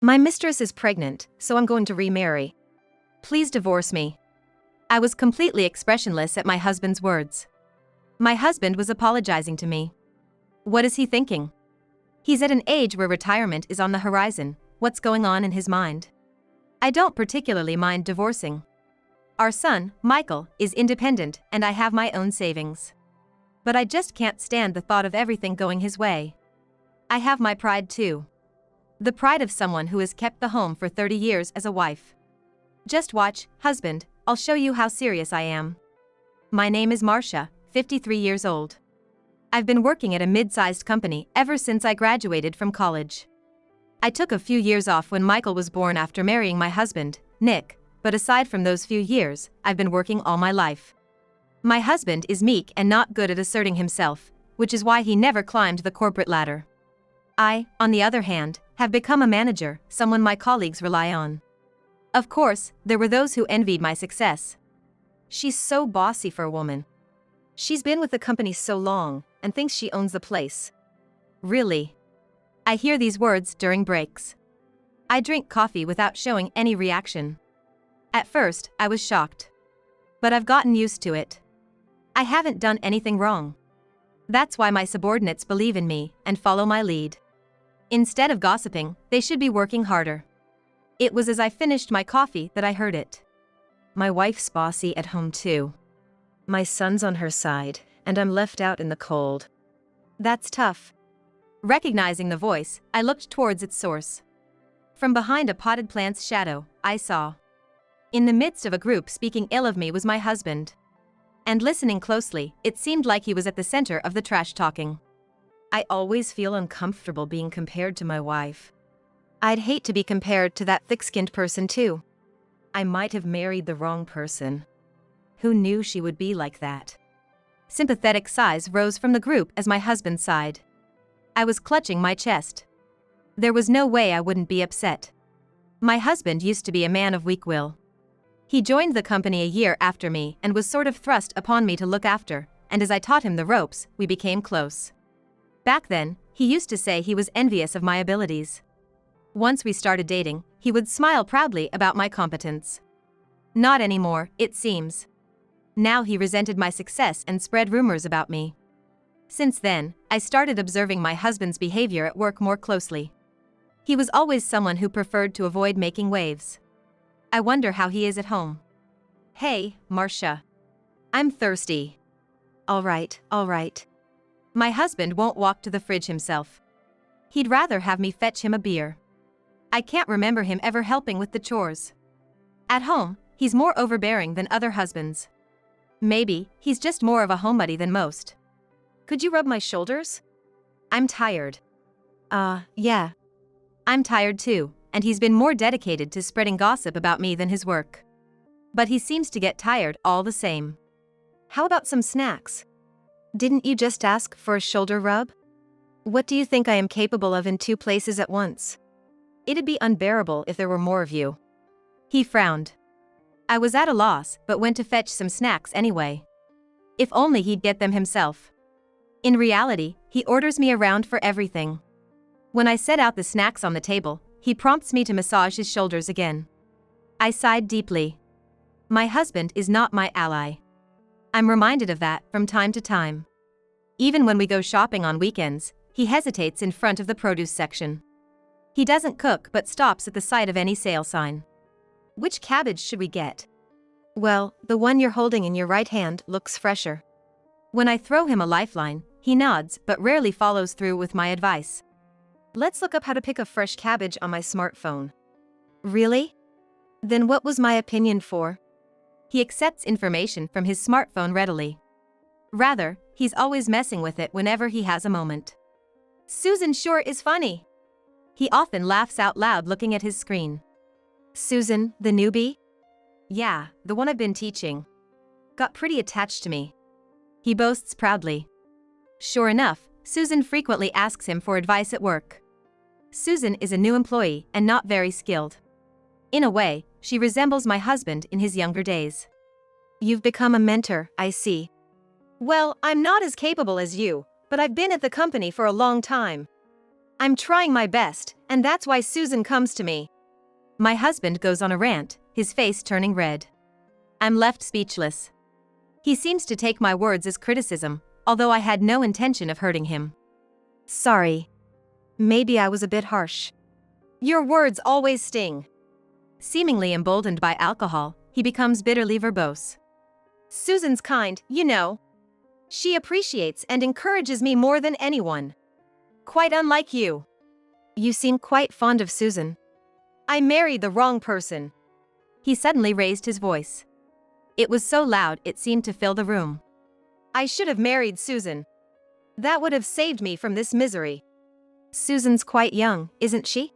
My mistress is pregnant, so I'm going to remarry. Please divorce me. I was completely expressionless at my husband's words. My husband was apologizing to me. What is he thinking? He's at an age where retirement is on the horizon. What's going on in his mind? I don't particularly mind divorcing. Our son, Michael, is independent and I have my own savings. But I just can't stand the thought of everything going his way. I have my pride too. The pride of someone who has kept the home for 30 years as a wife. Just watch, husband, I'll show you how serious I am. My name is Marcia, 53 years old. I've been working at a mid-sized company ever since I graduated from college. I took a few years off when Michael was born after marrying my husband, Nick, but aside from those few years, I've been working all my life. My husband is meek and not good at asserting himself, which is why he never climbed the corporate ladder. I, on the other hand, have become a manager, someone my colleagues rely on. Of course, there were those who envied my success. She's so bossy for a woman. She's been with the company so long, and thinks she owns the place. Really? I hear these words during breaks. I drink coffee without showing any reaction. At first, I was shocked. But I've gotten used to it. I haven't done anything wrong. That's why my subordinates believe in me and follow my lead. Instead of gossiping, they should be working harder. It was as I finished my coffee that I heard it. My wife's bossy at home too. My son's on her side, and I'm left out in the cold. That's tough. Recognizing the voice, I looked towards its source. From behind a potted plant's shadow, I saw. In the midst of a group speaking ill of me was my husband. And listening closely, it seemed like he was at the center of the trash talking. I always feel uncomfortable being compared to my wife. I'd hate to be compared to that thick-skinned person too. I might have married the wrong person. Who knew she would be like that? Sympathetic sighs rose from the group as my husband sighed. I was clutching my chest. There was no way I wouldn't be upset. My husband used to be a man of weak will. He joined the company a year after me and was sort of thrust upon me to look after, and as I taught him the ropes, we became close. Back then, he used to say he was envious of my abilities. Once we started dating, he would smile proudly about my competence. Not anymore, it seems. Now he resented my success and spread rumors about me. Since then, I started observing my husband's behavior at work more closely. He was always someone who preferred to avoid making waves. I wonder how he is at home. Hey, Marcia. I'm thirsty. All right. My husband won't walk to the fridge himself. He'd rather have me fetch him a beer. I can't remember him ever helping with the chores. At home, he's more overbearing than other husbands. Maybe, he's just more of a homebody than most. Could you rub my shoulders? I'm tired. Yeah. I'm tired too, and he's been more dedicated to spreading gossip about me than his work. But he seems to get tired all the same. How about some snacks? Didn't you just ask for a shoulder rub? What do you think I am capable of in 2 places at once? It'd be unbearable if there were more of you. He frowned. I was at a loss, but went to fetch some snacks anyway. If only he'd get them himself. In reality, he orders me around for everything. When I set out the snacks on the table, he prompts me to massage his shoulders again. I sighed deeply. My husband is not my ally. I'm reminded of that from time to time. Even when we go shopping on weekends, he hesitates in front of the produce section. He doesn't cook but stops at the sight of any sale sign. Which cabbage should we get? Well, the one you're holding in your right hand looks fresher. When I throw him a lifeline, he nods but rarely follows through with my advice. Let's look up how to pick a fresh cabbage on my smartphone. Really? Then what was my opinion for? He accepts information from his smartphone readily. Rather, he's always messing with it whenever he has a moment. Susan sure is funny. He often laughs out loud looking at his screen. Susan, the newbie? Yeah, the one I've been teaching. Got pretty attached to me. He boasts proudly. Sure enough, Susan frequently asks him for advice at work. Susan is a new employee and not very skilled. In a way, she resembles my husband in his younger days. You've become a mentor, I see. Well, I'm not as capable as you, but I've been at the company for a long time. I'm trying my best, and that's why Susan comes to me. My husband goes on a rant, his face turning red. I'm left speechless. He seems to take my words as criticism, although I had no intention of hurting him. Sorry. Maybe I was a bit harsh. Your words always sting. Seemingly emboldened by alcohol, he becomes bitterly verbose. Susan's kind, you know. She appreciates and encourages me more than anyone. Quite unlike you. You seem quite fond of Susan. I married the wrong person. He suddenly raised his voice. It was so loud it seemed to fill the room. I should have married Susan. That would have saved me from this misery. Susan's quite young, isn't she?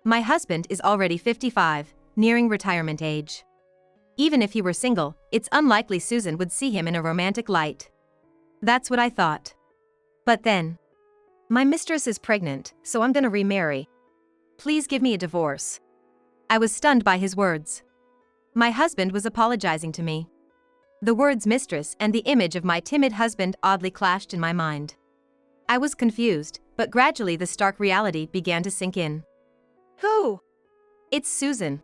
My husband is already 55, nearing retirement age. Even if he were single, it's unlikely Susan would see him in a romantic light. That's what I thought. But then, my mistress is pregnant, so I'm gonna remarry. Please give me a divorce. I was stunned by his words. My husband was apologizing to me. The words mistress and the image of my timid husband oddly clashed in my mind. I was confused, but gradually the stark reality began to sink in. Who? It's Susan.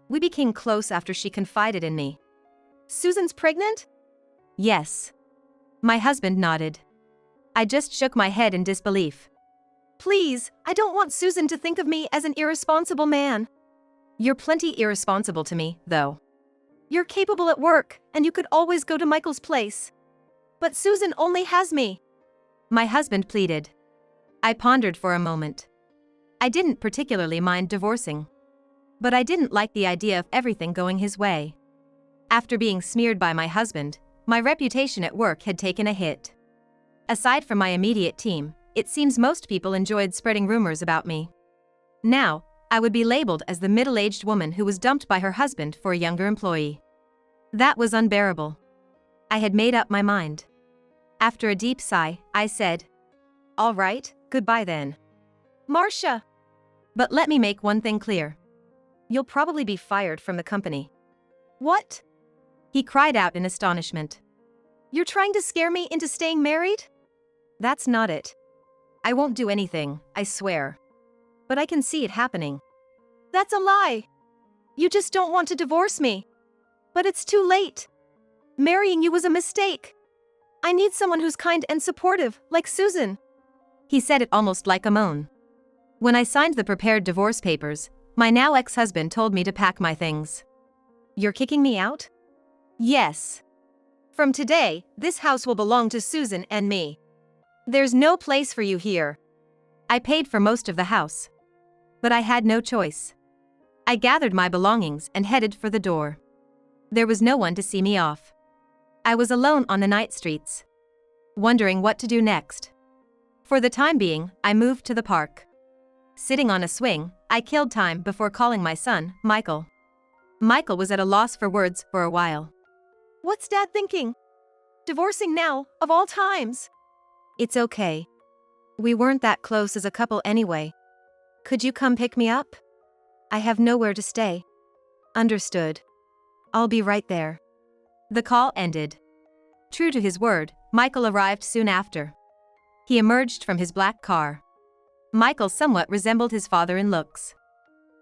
We became close after she confided in me. Susan's pregnant? Yes. My husband nodded. I just shook my head in disbelief. Please, I don't want Susan to think of me as an irresponsible man. You're plenty irresponsible to me, though. You're capable at work, and you could always go to Michael's place. But Susan only has me. My husband pleaded. I pondered for a moment. I didn't particularly mind divorcing. But I didn't like the idea of everything going his way. After being smeared by my husband, my reputation at work had taken a hit. Aside from my immediate team, it seems most people enjoyed spreading rumors about me. Now, I would be labeled as the middle-aged woman who was dumped by her husband for a younger employee. That was unbearable. I had made up my mind. After a deep sigh, I said, "All right, goodbye then. Marcia." But let me make one thing clear. You'll probably be fired from the company. What? He cried out in astonishment. You're trying to scare me into staying married? That's not it. I won't do anything, I swear. But I can see it happening. That's a lie. You just don't want to divorce me. But it's too late. Marrying you was a mistake. I need someone who's kind and supportive, like Susan. He said it almost like a moan. When I signed the prepared divorce papers, my now ex-husband told me to pack my things. You're kicking me out? Yes. From today, this house will belong to Susan and me. There's no place for you here. I paid for most of the house. But I had no choice. I gathered my belongings and headed for the door. There was no one to see me off. I was alone on the night streets, wondering what to do next. For the time being, I moved to the park. Sitting on a swing, I killed time before calling my son, Michael. Michael was at a loss for words for a while. What's Dad thinking? Divorcing now, of all times? It's okay. We weren't that close as a couple anyway. Could you come pick me up? I have nowhere to stay. Understood. I'll be right there. The call ended. True to his word, Michael arrived soon after. He emerged from his black car. Michael somewhat resembled his father in looks.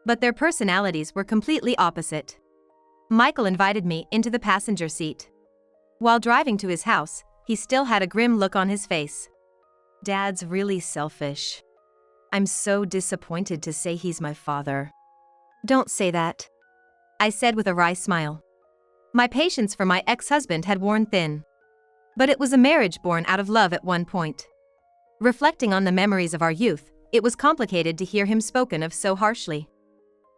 But their personalities were completely opposite. Michael invited me into the passenger seat. While driving to his house, he still had a grim look on his face. Dad's really selfish. I'm so disappointed to say he's my father. Don't say that, I said with a wry smile. My patience for my ex-husband had worn thin. But it was a marriage born out of love at one point. Reflecting on the memories of our youth, it was complicated to hear him spoken of so harshly.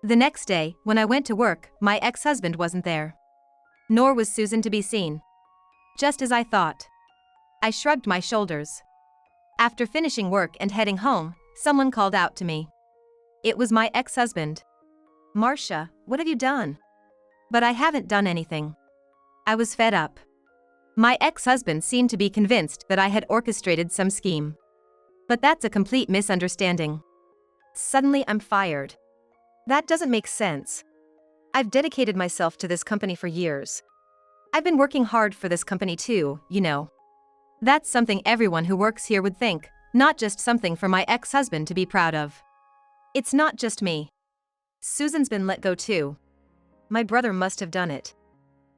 The next day, when I went to work, my ex-husband wasn't there. Nor was Susan to be seen. Just as I thought. I shrugged my shoulders. After finishing work and heading home, someone called out to me. It was my ex-husband. Marcia, what have you done? But I haven't done anything. I was fed up. My ex-husband seemed to be convinced that I had orchestrated some scheme. But that's a complete misunderstanding. Suddenly I'm fired. That doesn't make sense. I've dedicated myself to this company for years. I've been working hard for this company too, you know. That's something everyone who works here would think, not just something for my ex-husband to be proud of. It's not just me. Susan's been let go too. My brother must have done it.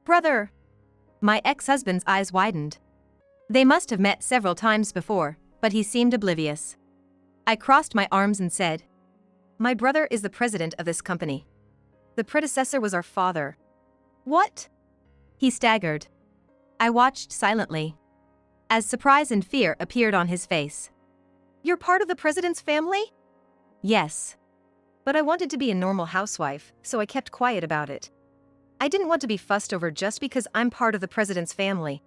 Brother! My ex-husband's eyes widened. They must have met several times before, but he seemed oblivious. I crossed my arms and said, "My brother is the president of this company. The predecessor was our father." "What?" He staggered. I watched silently, as surprise and fear appeared on his face. "You're part of the president's family?" "Yes. But I wanted to be a normal housewife, so I kept quiet about it. I didn't want to be fussed over just because I'm part of the president's family.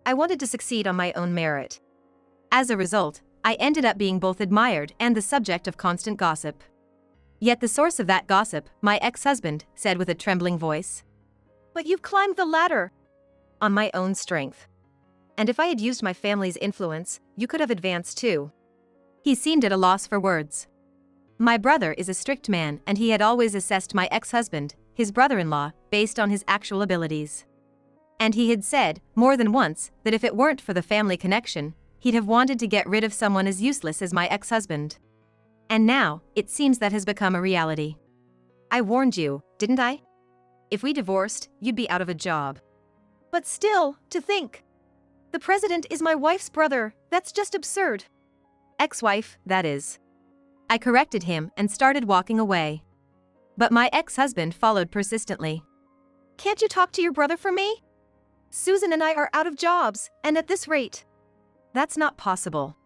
I wanted to succeed on my own merit. As a result, I ended up being both admired and the subject of constant gossip. Yet the source of that gossip, my ex-husband, said with a trembling voice. "But you've climbed the ladder." "On my own strength. And if I had used my family's influence, you could have advanced too." He seemed at a loss for words. My brother is a strict man and he had always assessed my ex-husband, his brother-in-law, based on his actual abilities. And he had said, more than once, that if it weren't for the family connection, he'd have wanted to get rid of someone as useless as my ex-husband. And now, it seems that has become a reality. "I warned you, didn't I? If we divorced, you'd be out of a job." "But still, to think. The president is my wife's brother, that's just absurd." "Ex-wife, that is." I corrected him and started walking away. But my ex-husband followed persistently. "Can't you talk to your brother for me? Susan and I are out of jobs, and at this rate." "That's not possible."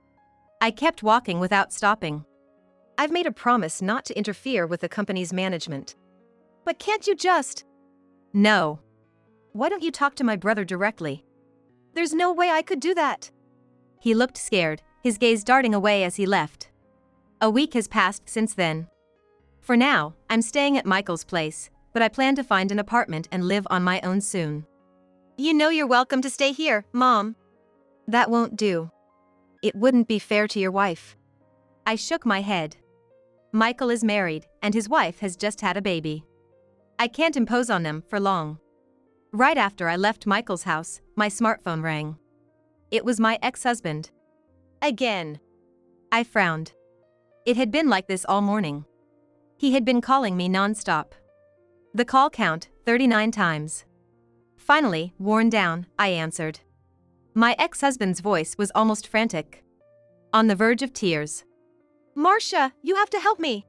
I kept walking without stopping. "I've made a promise not to interfere with the company's management." "But can't you just—" "No." "Why don't you talk to my brother directly?" "There's no way I could do that." He looked scared, his gaze darting away as he left. A week has passed since then. For now, I'm staying at Michael's place, but I plan to find an apartment and live on my own soon. "You know you're welcome to stay here, Mom." "That won't do. It wouldn't be fair to your wife." I shook my head. Michael is married, and his wife has just had a baby. I can't impose on them for long. Right after I left Michael's house, my smartphone rang. It was my ex-husband. Again. I frowned. It had been like this all morning. He had been calling me non-stop. The call count, 39 times. Finally, worn down, I answered. My ex-husband's voice was almost frantic. On the verge of tears. "Marcia, you have to help me.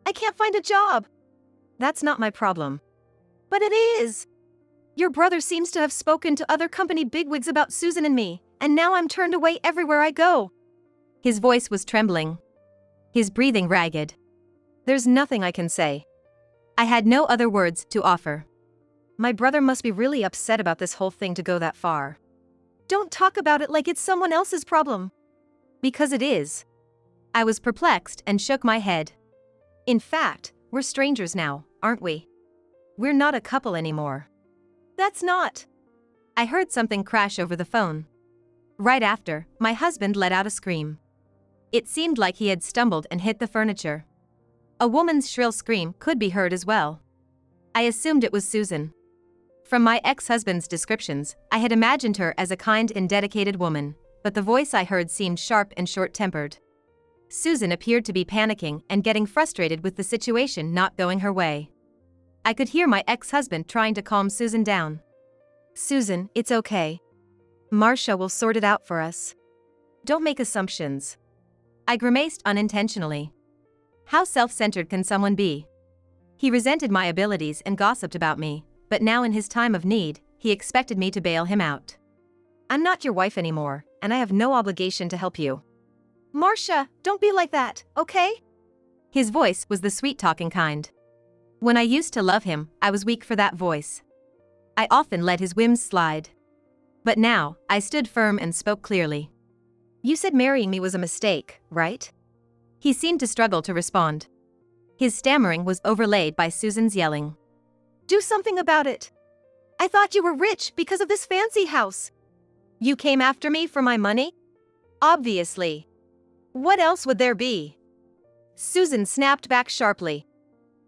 I can't find a job." "That's not my problem." "But it is. Your brother seems to have spoken to other company bigwigs about Susan and me, and now I'm turned away everywhere I go." His voice was trembling. His breathing ragged. "There's nothing I can say." I had no other words to offer. My brother must be really upset about this whole thing to go that far. "Don't talk about it like it's someone else's problem." "Because it is." I was perplexed and shook my head. "In fact, we're strangers now, aren't we? We're not a couple anymore." "That's not." I heard something crash over the phone. Right after, my husband let out a scream. It seemed like he had stumbled and hit the furniture. A woman's shrill scream could be heard as well. I assumed it was Susan. From my ex-husband's descriptions, I had imagined her as a kind and dedicated woman, but the voice I heard seemed sharp and short-tempered. Susan appeared to be panicking and getting frustrated with the situation not going her way. I could hear my ex-husband trying to calm Susan down. "Susan, it's okay. Marcia will sort it out for us. Don't make assumptions." I grimaced unintentionally. How self-centered can someone be? He resented my abilities and gossiped about me, but now in his time of need, he expected me to bail him out. "I'm not your wife anymore, and I have no obligation to help you." "Marcia, don't be like that, okay?" His voice was the sweet-talking kind. When I used to love him, I was weak for that voice. I often let his whims slide. But now, I stood firm and spoke clearly. "You said marrying me was a mistake, right?" He seemed to struggle to respond. His stammering was overlaid by Susan's yelling. "Do something about it. I thought you were rich because of this fancy house. You came after me for my money? Obviously. What else would there be?" Susan snapped back sharply.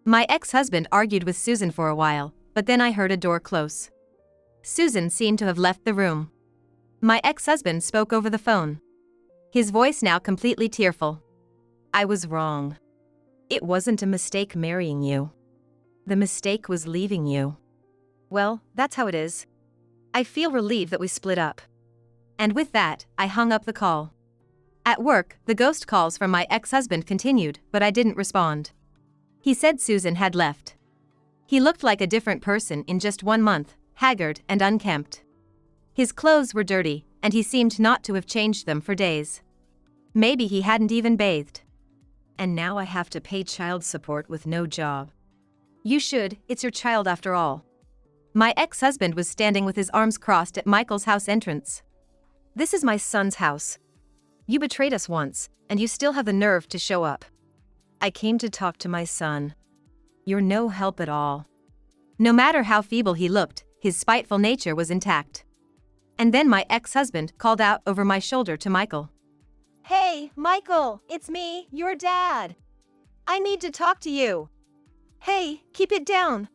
My ex-husband argued with Susan for a while, but then I heard a door close. Susan seemed to have left the room. My ex-husband spoke over the phone. his voice now completely tearful. I was wrong. It wasn't a mistake marrying you. The mistake was leaving you. Well, that's how it is. I feel relieved that we split up. And with that, I hung up the call. At work, the ghost calls from my ex-husband continued, but I didn't respond. He said Susan had left. He looked like a different person in just 1 month, haggard and unkempt. His clothes were dirty, and he seemed not to have changed them for days. Maybe he hadn't even bathed. And now I have to pay child support with no job. You should, it's your child after all. My ex-husband was standing with his arms crossed at Michael's house entrance. This is my son's house. You betrayed us once, and you still have the nerve to show up. I came to talk to my son. You're no help at all. No matter how feeble he looked, his spiteful nature was intact. And then my ex-husband called out over my shoulder to Michael. Hey, Michael, it's me, your dad. I need to talk to you. Hey, keep it down.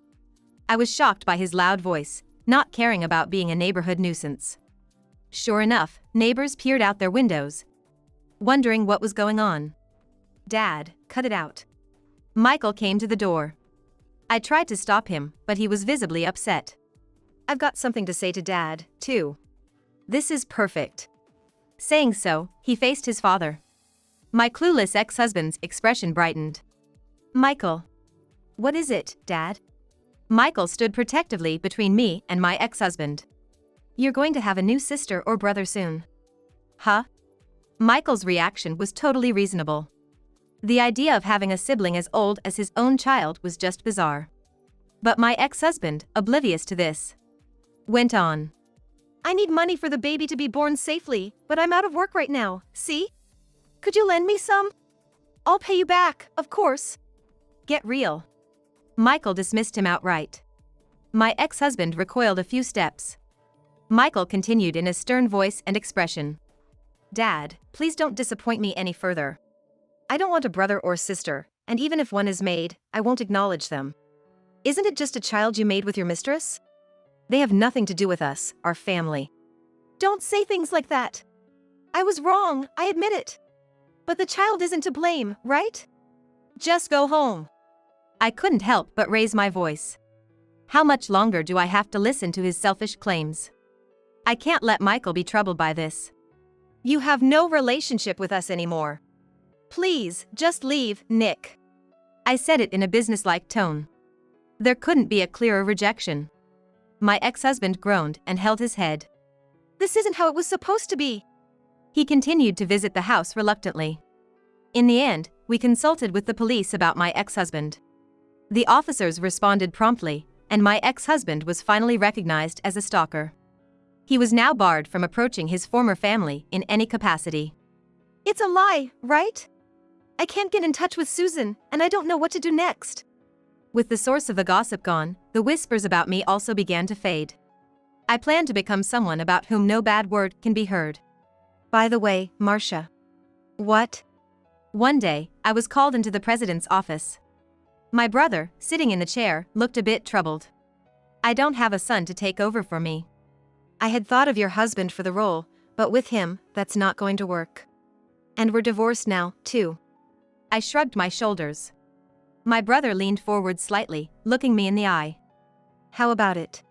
I was shocked by his loud voice, not caring about being a neighborhood nuisance. Sure enough, neighbors peered out their windows, wondering what was going on. Dad, cut it out. Michael came to the door. I tried to stop him, but he was visibly upset. I've got something to say to Dad, too. This is perfect. Saying so, he faced his father. My clueless ex-husband's expression brightened. Michael. What is it, Dad? Michael stood protectively between me and my ex-husband. You're going to have a new sister or brother soon. Huh? Michael's reaction was totally reasonable. The idea of having a sibling as old as his own child was just bizarre. But my ex-husband, oblivious to this, went on. I need money for the baby to be born safely, but I'm out of work right now, see? Could you lend me some? I'll pay you back, of course. Get real. Michael dismissed him outright. My ex-husband recoiled a few steps. Michael continued in a stern voice and expression. Dad, please don't disappoint me any further. I don't want a brother or sister, and even if one is made, I won't acknowledge them. Isn't it just a child you made with your mistress? They have nothing to do with us, our family. Don't say things like that. I was wrong, I admit it. But the child isn't to blame, right? Just go home. I couldn't help but raise my voice. How much longer do I have to listen to his selfish claims? I can't let Michael be troubled by this. You have no relationship with us anymore. Please, just leave, Nick. I said it in a businesslike tone. There couldn't be a clearer rejection. My ex-husband groaned and held his head. This isn't how it was supposed to be. He continued to visit the house reluctantly. In the end, we consulted with the police about my ex-husband. The officers responded promptly, and my ex-husband was finally recognized as a stalker. He was now barred from approaching his former family in any capacity. It's a lie, right? I can't get in touch with Susan, and I don't know what to do next. With the source of the gossip gone, the whispers about me also began to fade. I plan to become someone about whom no bad word can be heard. By the way, Marcia. What? One day, I was called into the president's office. My brother, sitting in the chair, looked a bit troubled. I don't have a son to take over for me. I had thought of your husband for the role, but with him, that's not going to work. And we're divorced now, too. I shrugged my shoulders. My brother leaned forward slightly, looking me in the eye. How about it?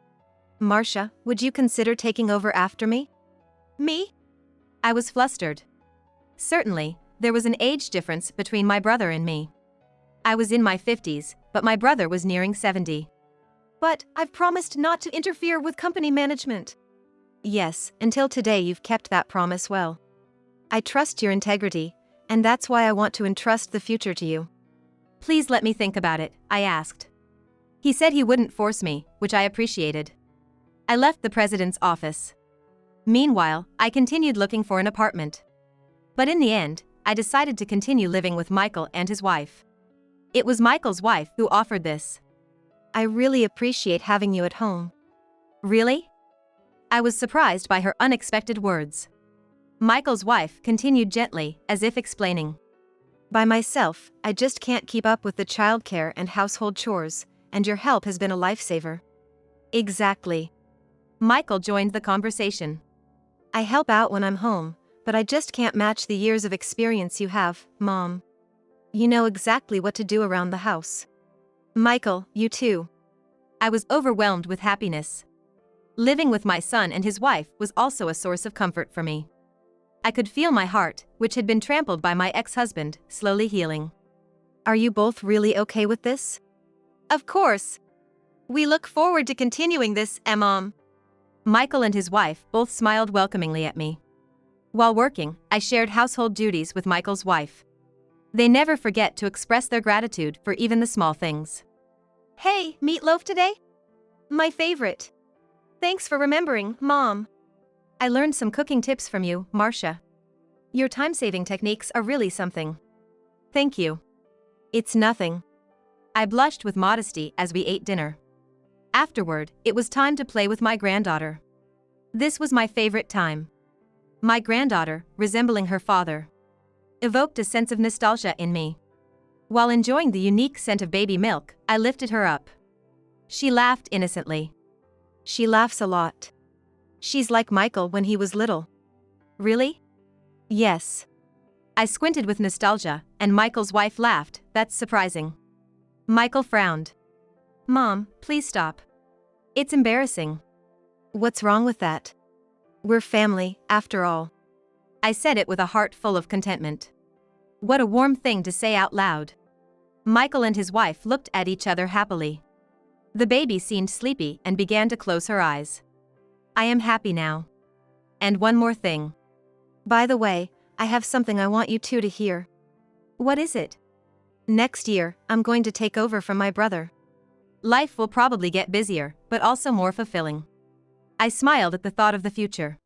Marcia, would you consider taking over after me? Me? I was flustered. Certainly, there was an age difference between my brother and me. I was in my 50s, but my brother was nearing 70. But I've promised not to interfere with company management. Yes, until today you've kept that promise well. I trust your integrity, and that's why I want to entrust the future to you. Please let me think about it, I asked. He said he wouldn't force me, which I appreciated. I left the president's office. Meanwhile, I continued looking for an apartment. But in the end, I decided to continue living with Michael and his wife. It was Michael's wife who offered this. I really appreciate having you at home. Really? I was surprised by her unexpected words. Michael's wife continued gently, as if explaining. By myself, I just can't keep up with the childcare and household chores, and your help has been a lifesaver. Exactly. Michael joined the conversation. I help out when I'm home, But I just can't match the years of experience you have, Mom. You know exactly what to do around the house. Michael, you too. I was overwhelmed with happiness. Living with my son and his wife was also a source of comfort for me. I could feel my heart, which had been trampled by my ex-husband, slowly healing. Are you both really okay with this? Of course. We look forward to continuing this, Mom. Michael and his wife both smiled welcomingly at me. While working, I shared household duties with Michael's wife. They never forget to express their gratitude for even the small things. Hey, meatloaf today? My favorite. Thanks for remembering, Mom. I learned some cooking tips from you, Marcia. Your time-saving techniques are really something. Thank you. It's nothing. I blushed with modesty as we ate dinner. Afterward, it was time to play with my granddaughter. This was my favorite time. My granddaughter, resembling her father, evoked a sense of nostalgia in me. While enjoying the unique scent of baby milk, I lifted her up. She laughed innocently. She laughs a lot. She's like Michael when he was little. Really? Yes. I squinted with nostalgia, and Michael's wife laughed. That's surprising. Michael frowned. Mom, please stop. It's embarrassing. What's wrong with that? We're family, after all. I said it with a heart full of contentment. What a warm thing to say out loud. Michael and his wife looked at each other happily. The baby seemed sleepy and began to close her eyes. I am happy now. And one more thing. By the way, I have something I want you two to hear. What is it? Next year, I'm going to take over from my brother. Life will probably get busier, but also more fulfilling. I smiled at the thought of the future.